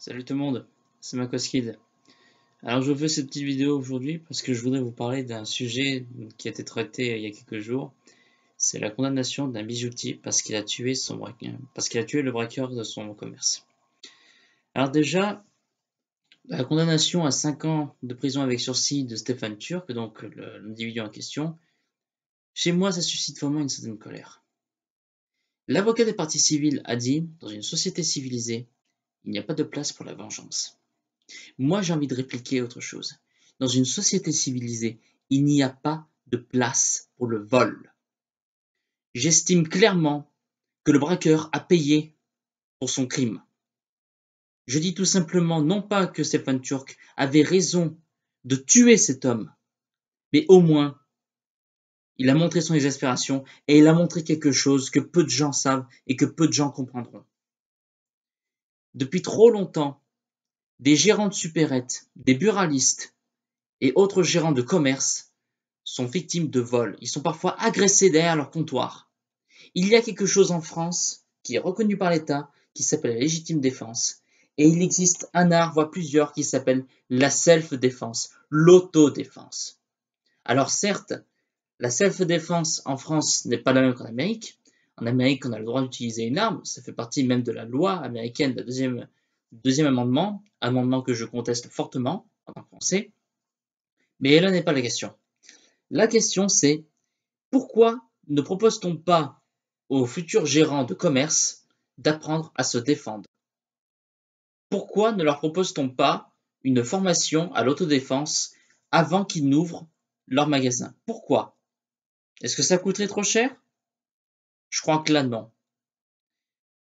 Salut tout le monde, c'est Makoskid. Alors je fais cette petite vidéo aujourd'hui parce que je voudrais vous parler d'un sujet qui a été traité il y a quelques jours. C'est la condamnation d'un bijoutier parce qu'il a tué le braqueur de son commerce. Alors déjà, la condamnation à 5 ans de prison avec sursis de Stéphane Turc, donc l'individu en question, chez moi ça suscite vraiment une certaine colère. L'avocat des parties civiles a dit, dans une société civilisée, il n'y a pas de place pour la vengeance. Moi, j'ai envie de répliquer autre chose. Dans une société civilisée, il n'y a pas de place pour le vol. J'estime clairement que le braqueur a payé pour son crime. Je dis tout simplement non pas que Stéphane Turc avait raison de tuer cet homme, mais au moins, il a montré son exaspération et il a montré quelque chose que peu de gens savent et que peu de gens comprendront. Depuis trop longtemps, des gérants de supérettes, des buralistes et autres gérants de commerce sont victimes de vols. Ils sont parfois agressés derrière leur comptoir. Il y a quelque chose en France qui est reconnu par l'État, qui s'appelle la légitime défense. Et il existe un art, voire plusieurs, qui s'appelle la self-défense, l'autodéfense. Alors certes, la self-défense en France n'est pas la même qu'en Amérique. En Amérique, on a le droit d'utiliser une arme. Ça fait partie même de la loi américaine, le deuxième amendement que je conteste fortement en tant que Français. Mais là n'est pas la question. La question c'est pourquoi ne propose-t-on pas aux futurs gérants de commerce d'apprendre à se défendre? Pourquoi ne leur propose-t-on pas une formation à l'autodéfense avant qu'ils n'ouvrent leur magasin? Pourquoi? Est-ce que ça coûterait trop cher? Je crois que là, non.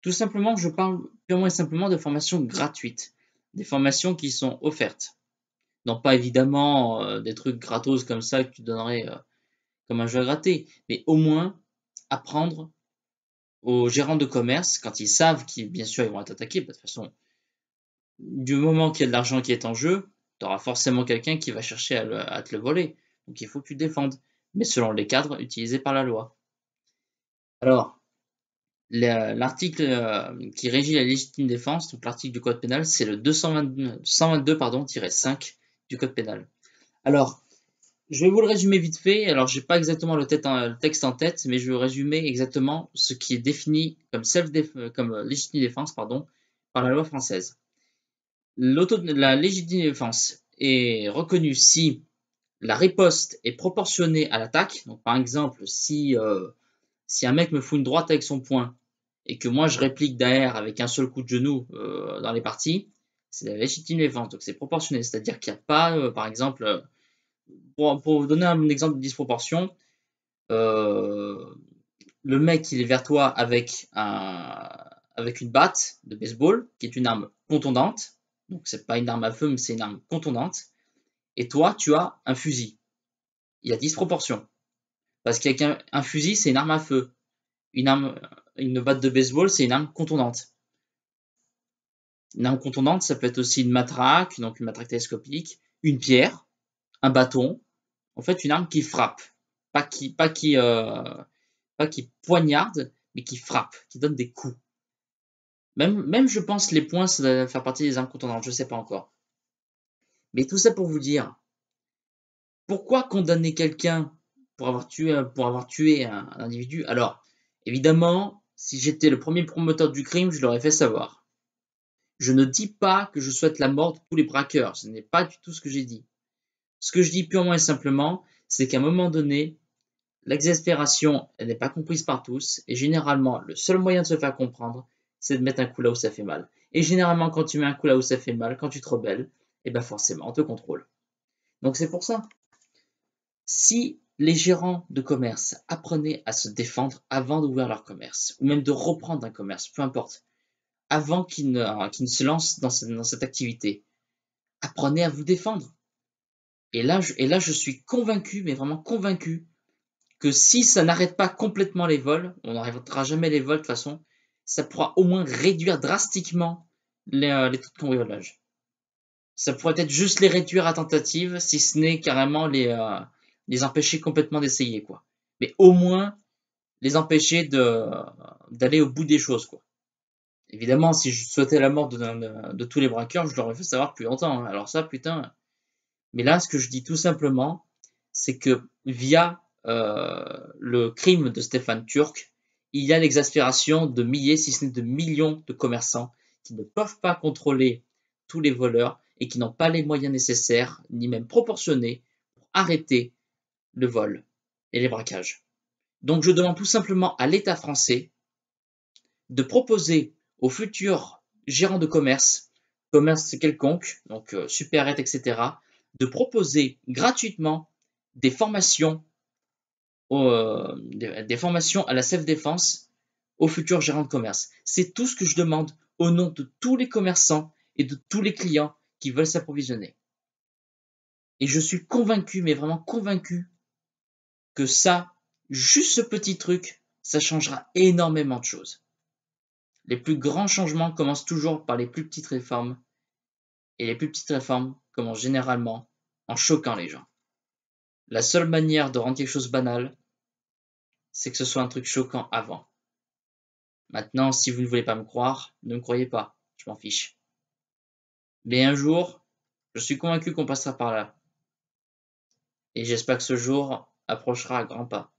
Tout simplement, je parle purement et simplement de formations gratuites, des formations qui sont offertes. Non pas évidemment des trucs gratos comme ça que tu donnerais comme un jeu à gratter, mais au moins apprendre aux gérants de commerce, quand ils savent qu'ils, bien sûr, ils vont être attaqués, de toute façon, du moment qu'il y a de l'argent qui est en jeu, tu auras forcément quelqu'un qui va chercher à te le voler. Donc il faut que tu te défendes, mais selon les cadres utilisés par la loi. Alors, l'article qui régit la légitime défense, donc l'article du code pénal, c'est le 122-5 du code pénal. Alors, je vais vous le résumer vite fait. Alors, j'ai pas exactement le texte en tête, mais je vais résumer exactement ce qui est défini comme légitime défense, par la loi française. La légitime défense est reconnue si la riposte est proportionnée à l'attaque. Donc, par exemple, si un mec me fout une droite avec son poing et que moi je réplique derrière avec un seul coup de genou dans les parties, c'est la légitime défense. Donc, c'est proportionné, c'est-à-dire qu'il n'y a pas, par exemple, pour vous donner un exemple de disproportion, le mec il est vers toi avec une batte de baseball qui est une arme contondante, donc c'est pas une arme à feu mais c'est une arme contondante, et toi tu as un fusil. Il y a disproportion parce qu'avec un fusil c'est une arme à feu, une batte de baseball c'est une arme contondante. Une arme contondante ça peut être aussi une matraque, donc une matraque télescopique, une pierre, un bâton, en fait une arme qui frappe, pas qui poignarde, mais qui frappe, qui donne des coups. Même je pense les poings, ça doit faire partie des armes contondantes, je sais pas encore. Mais tout ça pour vous dire, pourquoi condamner quelqu'un pour avoir tué un individu? Alors, évidemment, si j'étais le premier promoteur du crime, je l'aurais fait savoir. Je ne dis pas que je souhaite la mort de tous les braqueurs, ce n'est pas du tout ce que j'ai dit. Ce que je dis purement et simplement, c'est qu'à un moment donné, l'exaspération, elle n'est pas comprise par tous, et généralement, le seul moyen de se faire comprendre, c'est de mettre un coup là où ça fait mal. Et généralement, quand tu mets un coup là où ça fait mal, quand tu te rebelles, et ben forcément, on te contrôle. Donc c'est pour ça. Si les gérants de commerce apprenaient à se défendre avant d'ouvrir leur commerce, ou même de reprendre un commerce, peu importe, avant qu'ils ne se lancent dans cette activité, apprenez à vous défendre. Et là, je suis convaincu, mais vraiment convaincu, que si ça n'arrête pas complètement les vols, on n'arrêtera jamais les vols de toute façon, ça pourra au moins réduire drastiquement les taux de cambriolage. Ça pourrait être juste les réduire à tentative, si ce n'est carrément les empêcher complètement d'essayer, quoi. Mais au moins les empêcher d'aller au bout des choses, quoi. Évidemment, si je souhaitais la mort de tous les braqueurs, je l'aurais fait savoir depuis longtemps, hein. Alors ça, putain. Mais là, ce que je dis tout simplement, c'est que via le crime de Stéphane Turc, il y a l'exaspération de milliers, si ce n'est de millions de commerçants qui ne peuvent pas contrôler tous les voleurs et qui n'ont pas les moyens nécessaires, ni même proportionnés, pour arrêter le vol et les braquages. Donc je demande tout simplement à l'État français de proposer aux futurs gérants de commerce quelconque, donc supérette, etc., de proposer gratuitement des formations, des formations à la self-défense aux futurs gérants de commerce. C'est tout ce que je demande au nom de tous les commerçants et de tous les clients qui veulent s'approvisionner. Et je suis convaincu, mais vraiment convaincu, que ça, juste ce petit truc, ça changera énormément de choses. Les plus grands changements commencent toujours par les plus petites réformes, et les plus petites réformes commencent généralement en choquant les gens. La seule manière de rendre quelque chose banal, c'est que ce soit un truc choquant avant. Maintenant, si vous ne voulez pas me croire, ne me croyez pas, je m'en fiche. Mais un jour, je suis convaincu qu'on passera par là. Et j'espère que ce jour approchera à grands pas.